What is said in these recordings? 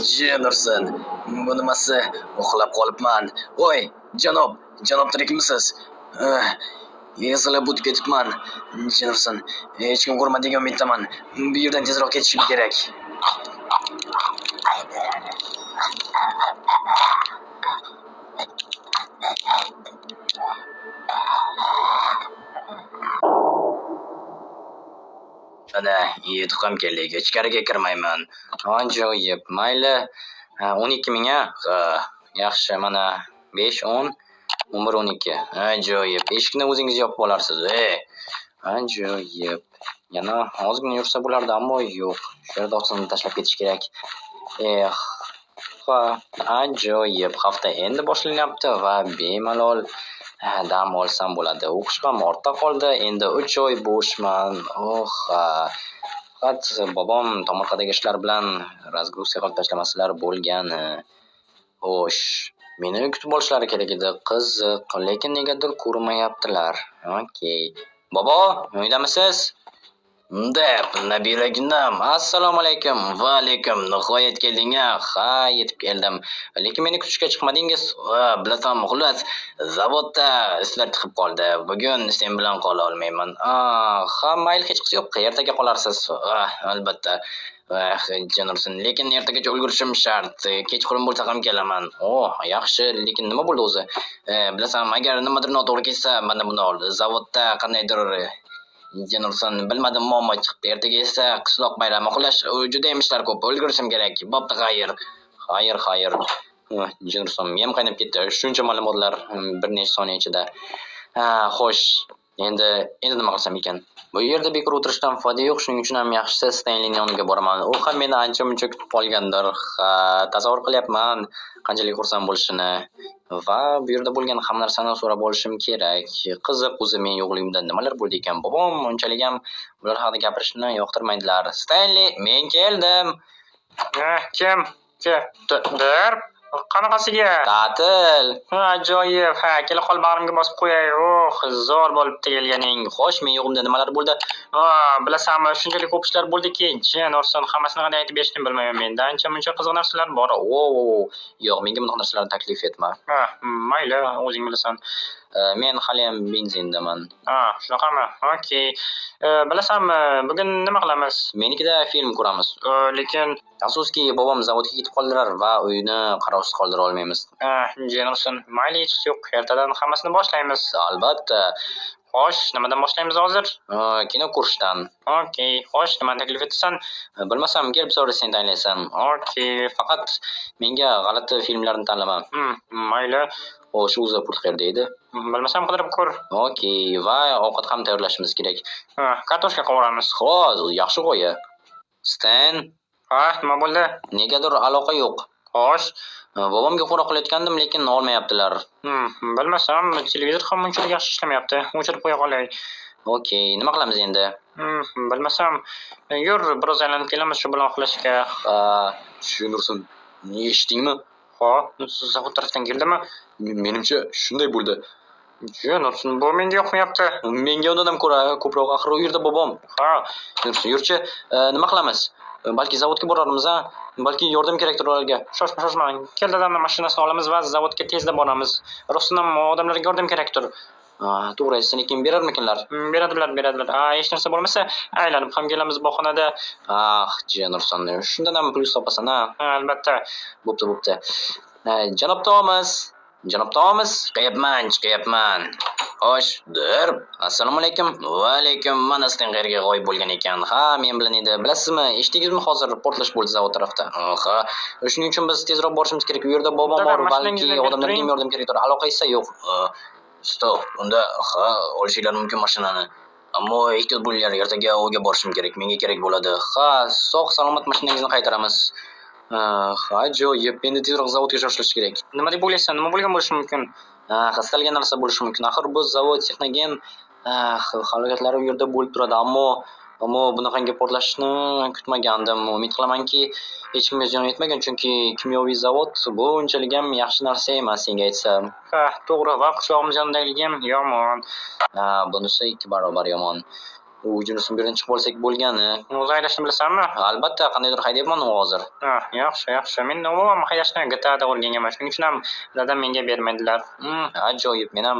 Jennerson, bu nimasi? Uxlab qolibman. Voy, janob tirikmisiz? Ezilib o'tib ketibman. Jennerson, hech kim ko'rmadigan umiddaman. Bu yerdan tezroq ketishim kerak. Ana, yutuqim keldi. Ichkariga kirmayman. Ajoyib. Mayli. 12 ming-a? Yaxshi, mana 5, 10, 11, 12. Ajoyib. Eshikni o'zingiz yopib olarsiz. Ajoyib. Yana ozgina yursa bo'lardi, ammo yo'q. Shu yerda otini tashlab ketish kerak. Ajoyib. Hafta endi boshlanyapti va bemalol dam olsam bo'ladi. O'qish ham ortda qoldi. Endi 3 oy bo'shman. Faqat bobom tomorqadagi ishlar bilan razgruziya qilib tashlamasalar bo'lgani. Xo'sh, meni kutib olishlari kerak edi. Qiziq, lekin negadir ko'rmayaptilar. Okey. Bobo, uydamisiz? Deb, nabiraginam. Assalomu alaykum. Va alaykum. Nihoyat kelding-a? Ha, yetib keldim. Lekin meni kutishga chiqmadingiz. Bilasan, xullas, zavodda ishlar chiqib qoldi. Bugun sen bilan qola olmayman. Ha, mayli, hech qisi yo'q. Ertaga qolarsiz. Albatta. Jennerson, lekin ertagacha ulgurishim shart. Kechqurun bo'lsa ham kelaman. Yaxshi, lekin nima bo'ldi o'zi? Bilasan, agar nimadir noto'g'ri kelsa, mana buni ol. Zavodda qandaydir Jennerson, bilmadim, muammo chiqdi. Ertaga esa qishloq bayrami. Xullas, juda ham ishlar ko'p. Ulgurishim kerak. Bo'pti, xayr. Jennerson, miyam qaynab ketdi. Shuncha ma'lumotlar bir necha soniya ichida. Xo'sh, endi nima qilsam ekan? Bu yerda bekor o'tirishdan foyda yo'q, shuning uchun ham yaxshisi Stanleyning yoniga boraman. U ham meni ancha-muncha kutib qolgandir. Tasavvur qilyapman qanchalik xursand bo'lishini va bu yerda bo'lgan hamma narsani so'rab olishim kerak. Qiziq, o'zi men yo'qligimda nimalar bo'ldi ekan? Bobom unchalik ham bular haqida gapirishni yoqtirmaydilar. Stanley, men keldim. Kim? Qanaqasiga? Ta'til. Ajoyib. Kela qol, bag'rimga bosib qo'yay. Zo'r bo'libdi kelganing. Xo'sh, men yo'qimda nimalar bo'ldi? Bilasanmi, shunchalik ko'p ishlar bo'ldiki, Jennerson, hammasini qanday aytib berishni bilmayman. Menda ancha-muncha qiziq narsalar bor. Yo'q, menga bunaqa narsalarni taklif etma. Mayli, o'zing bilasan. Men hali ham benzindaman. Shunaqami? Okey. Bilasanmi, bugun nima qilamiz? Menikida film ko'ramiz. Lekin afsuski, bobom zavodga ketib qoldilar va uyni qarovsiz qoldira olmaymiz. Jennerson, mayli, hech yo'q. Ertadan hammasini boshlaymiz. Albatta. Xo'sh, nimadan boshlaymiz hozir? Kino ko'rishdan. Okey. Xo'sh, nimani taklif etasan? Bilmasam, kelib so'ra, sen tanlaysan. Okey. Faqat menga g'alati filmlarni tanlama. Mayli. Xo'sh, o'zi pul qayerda edi? Bilmasam, qidirib ko'r. Okey, va ovqat ham tayyorlashimiz kerak. Kartoshka qovuramiz. Xo'sh, yaxshi g'oya. Stan? Nima bo'ldi? Negadir aloqa yo'q. Xo'sh, bobomga qo'ng'iroq qilayotgandim, lekin olmayaptilar. Bilmasam, televizor ham unchalik yaxshi ishlamayapti. O'chirib qo'ya qolay. Okey, nima qilamiz endi? Bilmasam, yur, biroz aylanib kelamiz shu bilan uxlashga. Tushunursan. Eshitdingmi? Zavod tarafdan keldimi? Menimcha shunday bo'ldi. Jennerson, bu menga yoqmayapti. Menga undan ham ko'ra ko'proq, axir u yerda bobom. Yurchi, nima qilamiz? Balki zavodga borarmiz, balki yordam kerakdir ularga. Shoshma. Kel, dadamning mashinasini olamiz va zavodga tezda boramiz. Rostdan ham odamlarga yordam kerakdir. To'g'ri aytsan, lekin berarmikinlar? Beradilar. Hech narsa bo'lmasa, aylanib ham kelamiz bog'xonada. Jennerson, shundan ham pul topasan, Albatta. Bo'pti. Janob Tomas, chiqyapman. Xo'sh, assalomu alaykum. Va alaykum. Mana Stan qayerga g'oyib bo'lgan ekan. Men bilan edi. Bilasizmi, eshitdingizmi, hozir portlash bo'ldi zavod tarafda. Shuning uchun biz tezroq borishimiz kerak. U yerda bobom bor, balki odamlarga yordam kerakdir. Aloqa esa yo'q. Stop. Unda olishinglar mumkin mashinani. Ammo ehtiyot bo'linglar, ertaga o'ga borishim kerak. Menga kerak bo'ladi. Sog' salomat mashinangizni qaytaramiz. Ajoyib. Endi tezroq zavodga shoshilish kerak. Nima deb o'ylaysan? Nima bo'lgan bo'lishi mumkin? Xastalgan narsa bo'lishi mumkin. Axir bu zavod texnogen halokatlari u yerda bo'lib turadi, ammo bunaqangi portlashni kutmagandim. Umid qilamanki, hech kimga ziyon yetmagan, chunki kimyoviy zavod bu unchalik ham yaxshi narsa emas, senga aytsam. To'g'ri, va qishlog'imiz yonidagiligi ham yomon. Bunisi 2 barobar yomon. U Jinurson bu yerdan chiqib olsak bo'lgani. O'zi haydashni bilasanmi? Albatta, qandaydir haydayapman u hozir. Ha, yaxshi. Men umuman haydashni GTAda o'rganganman. Shuning uchun ham dadam menga bermaydilar. Ajoyib. Men ham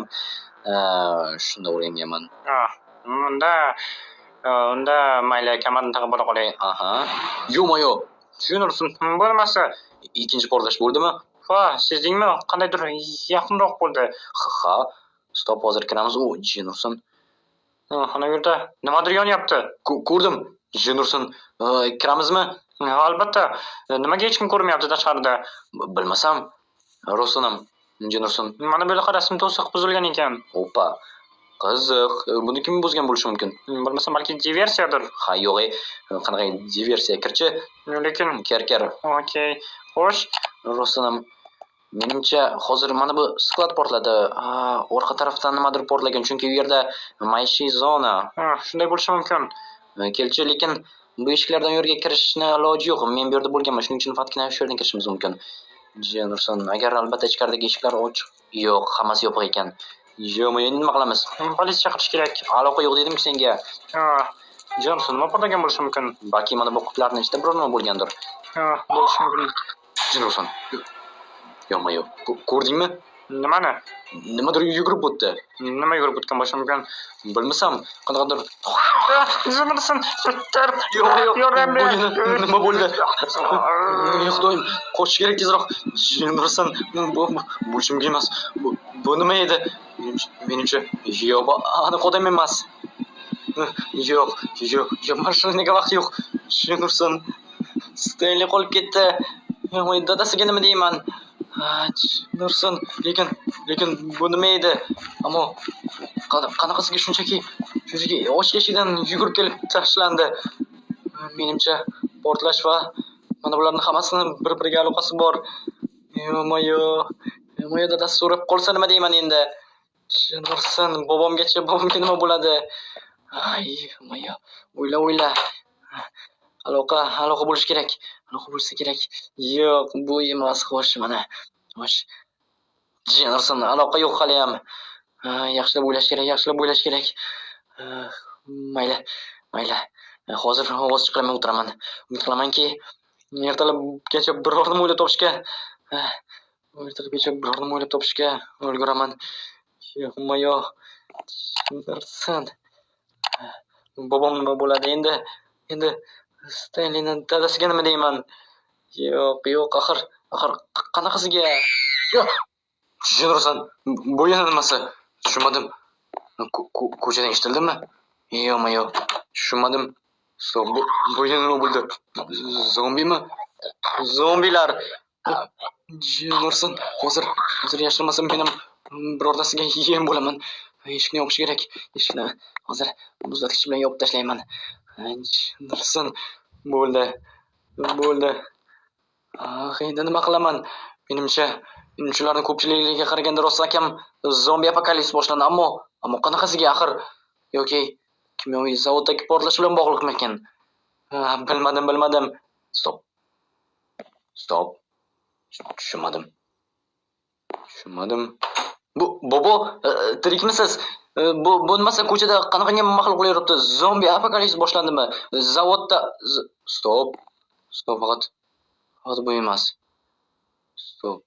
shunda o'rganganman. Ha, unda mayli kamarni taqib ola qolay. Aha. Yo-moyo. Tushunursin. Bo'lmasa. Ikkinchi portlash bo'ldimi? Ha, sezdingmi? Qandaydir yaqinroq bo'ldi. Ha. Stop, hozir kiramiz. U Jinurson. Ana yerda nimadir yonyapti. Ko'rdim. Jinurson. Kiramizmi? Albatta. Nimaga hech kim ko'rmayapti tashqarida? Bilmasam. Rosonam. Jinurson. Mana bu yoqda rasm to'siq buzilgan ekan. Opa. Qiziq. Buni kim buzgan bo'lishi mumkin? Bilmasam balki diversiyadir. Ha, yo'q. Qanaqa diversiya? Kirchi. Lekin Kar. okey. Xo'sh. Rosonam. Menimcha hozir mana bu sklad portladi. Orqa tarafdan nimadir portlagan, chunki u yerda maishiy zona. Ha, shunday bo'lishi mumkin. Kelchi, lekin bu eshiklardan u yerga kirishni iloji yo'q. Men bu yerda bo'lganman, shuning uchun faqatgina shu yerdan kirishimiz mumkin. Jinurson, agar albatta ichkaridagi eshiklar ochiq, yo'q, hammasi yopiq ekan. Yo'qmi, endi nima qilamiz? Politsiya chaqirish kerak. Aloqa yo'q dedim-ku senga. Ha, Jonson nima portlagan bo'lishi mumkin? Balki mana bu qutlarning ichida biror nima bo'lgandir. Ha, bo'lishi mumkin. Jinurson. Yo'q. Ko'rdingmi? Nimani? Nimadir yugurib o'tdi. Nima yugurib o'tgan bo'lishi mumkin? Bilmasam, qanaqadir. Jinurson, Yo'q. yordam ber. Nima bo'ldi? Xudoyim, qochish kerak tezroq. Jinurson, bu bo'lishi mumkin emas. Bu nima edi? Menimcha, yo'q, aniq odam emas. Yo'q. Mashinanga vaqt yo'q. Jinurson, Stenli qolib ketdi. Yo'q, dadasiga nima deyman? Jinurson, lekin bu nima edi? Ammo qanaqasiga shunchaki ochiq eshikdan yugurib kelib tashlandi. Menimcha portlash va mana bularning hammasini bir-biriga aloqasi bor. Yo'q-moyo, dadasi so'rab qolsa nima deyman endi? Jinurson, bobomga nima bo'ladi? Yo'q-moyo, o'yla. Aloqa bo'lishi kerak. Aloqa bo'lsa kerak. Yo'q, bu emas. Xo'sh, mana. Xo'sh. Jinurson, aloqa yo'q hali ham. Yaxshilab o'ylash kerak. Mayli. Hozir ovoz chiqarmay o'tiraman. Umid qilamanki, ertalabgacha biror nima o'ylab topishga ulguraman. Yo'q-moyo. Jinurson. Bobom nima bo'ladi endi? Stenlini dadasiga nima deyman? Yo'q, axir qanaqasiga? Yo'q. Jinurson, bu yana nimasi? Tushunmadim. Ko'chadan eshitildimi? Yo'q-moyo, tushunmadim. Bu yana nima bo'ldi? Zombimi? Zombilar. Jinurson, hozir yashirmasam men ham birortasiga yem bo'laman. Eshikni yopish kerak. Eshikni hozir muzlatgich bilan yopib tashlayman. Jinurson, bo'ldi. Endi nima qilaman? Menimcha ularning ko'pchiligiga qaraganda rost akam zombi apokalips boshlandi, ammo qanaqasiga axir? Yoki kimyoviy zavoddagi portlash bilan bog'liqmikan? Bilmadim. Stop. Tushunmadim. Bobo, tirikmisiz? Bu bo'lmasa ko'chada qanaqangi maxluqlar yuribdi? Zombi apokalips boshlandimi? Zavodda Stop, faqat bu emas. Stop.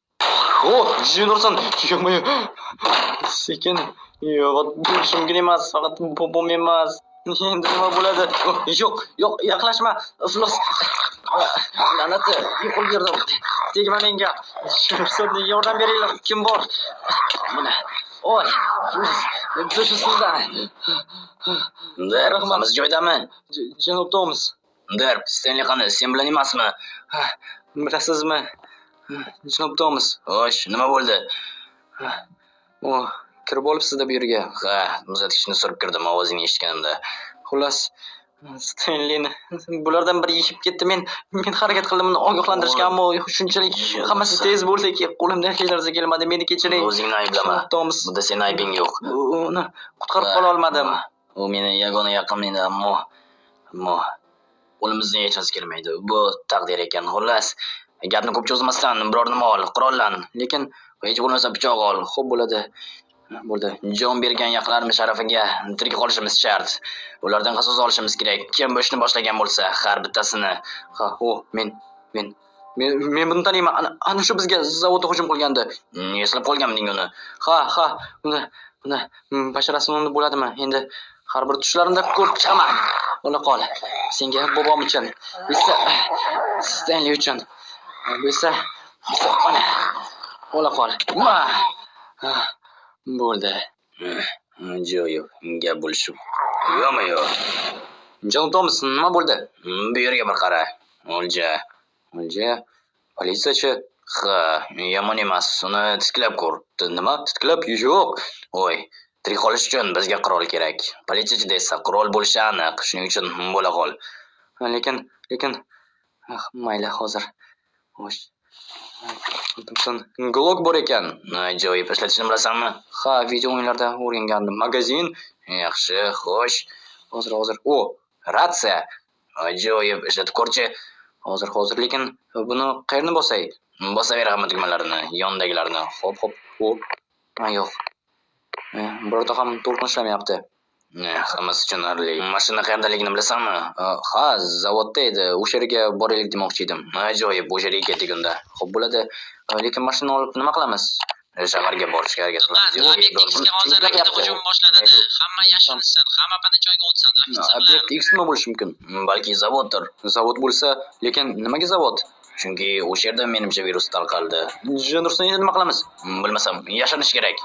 Jinurson, yo'q-moyo. Sekin. Yo'q, bo'lishi mumkin emas. Faqat bobom emas. Endi nima bo'ladi? Yo'q, yaqinlashma. Iflos. La'nati, yo'qol yerda. Tegma menga. Jinurson, yordam beringlar. Kim bor? Mana. Oy. Sizda. Rahmat, joydami? Janob Toms. Stenli qani, sen bilan emasmi? Bilasizmi? Janob Toms. Xo'sh, nima bo'ldi? Kirib olibsiz-da bu yerga. Ha, muzlatgichni surib kirdim ovozingni eshitganimda. Xullas, Stenlini bulardan biri yechib ketdi. Men harakat qildim uni ogohlantirishga, ammo shunchalik hammasi tez bo'ldiki, qo'limdan hech narsa kelmadi. Meni kechiring. O'zingni ayblama. Bunda sening aybing yo'q. Uni qutqarib qola olmadim. U meni yagona yaqinim edi, ammo qo'limizdan hech narsa kelmaydi. Bu taqdir ekan. Xullas, gapni ko'p cho'zmasdan biror nima ol, qurollan. Lekin hech bo'lmasa pichoq ol. Xo'p bo'ladi. Bo'ldi. Jon bergan yaqinlarimiz sharafiga tirik qolishimiz shart. Ulardan qasos olishimiz kerak. Kim bu ishni boshlagan bo'lsa, har bittasini. Ha, men buni taniyman. Ana shu bizga zavodga hujum qilgandi. Eslab qolganmiding uni? Ha, uni basharasini bo'ladimi? Endi har bir tushlarimda ko'rib chiqaman. Ola qol. Senga bobom uchun, esa Stanley uchun. Bo'lsa, mana ola qol. Bo'ldi. Jo'yo, gap bo'lishib. Yo'q. Jon Tomas, nima bo'ldi? Bu yerga bir qara. O'lja. Politsiyachi? Ha, yomon emas. Uni tiklab ko'r. Nima? Tiklab? Yo'q. Voy, tirik qolish uchun bizga qurol kerak. Politsiyachida esa qurol bo'lishi aniq. Shuning uchun bo'la qol. Lekin mayli hozir. Xo'sh. Glock bor ekan. Ajoyib ishlatishni bilasanmi? Ha, video o'yinlarda o'rgangandim. Magazin? Yaxshi, xo'sh. Hozir. Ratsiya. Ajoyib ishlatib ko'rchi. Hozir, lekin buni qayerni bosay? Bosaver hamma tugmalarini, yondagilarni. Hop. Yo'q. Birorta ham to'g'ri ishlamayapti. Hammasi tushunarli. Mashina qayerdaligini bilasanmi? Ha, zavodda edi. O'sha yerga boraylik demoqchi edim. Ajoyib, o'sha yerga ketdik unda. Xo'p bo'ladi. Lekin mashina olib nima qilamiz? Shaharga borishga harakat qilamiz. Obyektingizga hozir raketa hujumi boshlanadi. Hamma yashirinsin, hamma pana joyga o'tsin. Obyekt X nima bo'lishi mumkin? Balki zavoddir. Zavod bo'lsa, lekin nimaga zavod? Chunki o'sha yerda menimcha virus tarqaldi. Jenderson, endi nima qilamiz? Bilmasam, yashirinish kerak.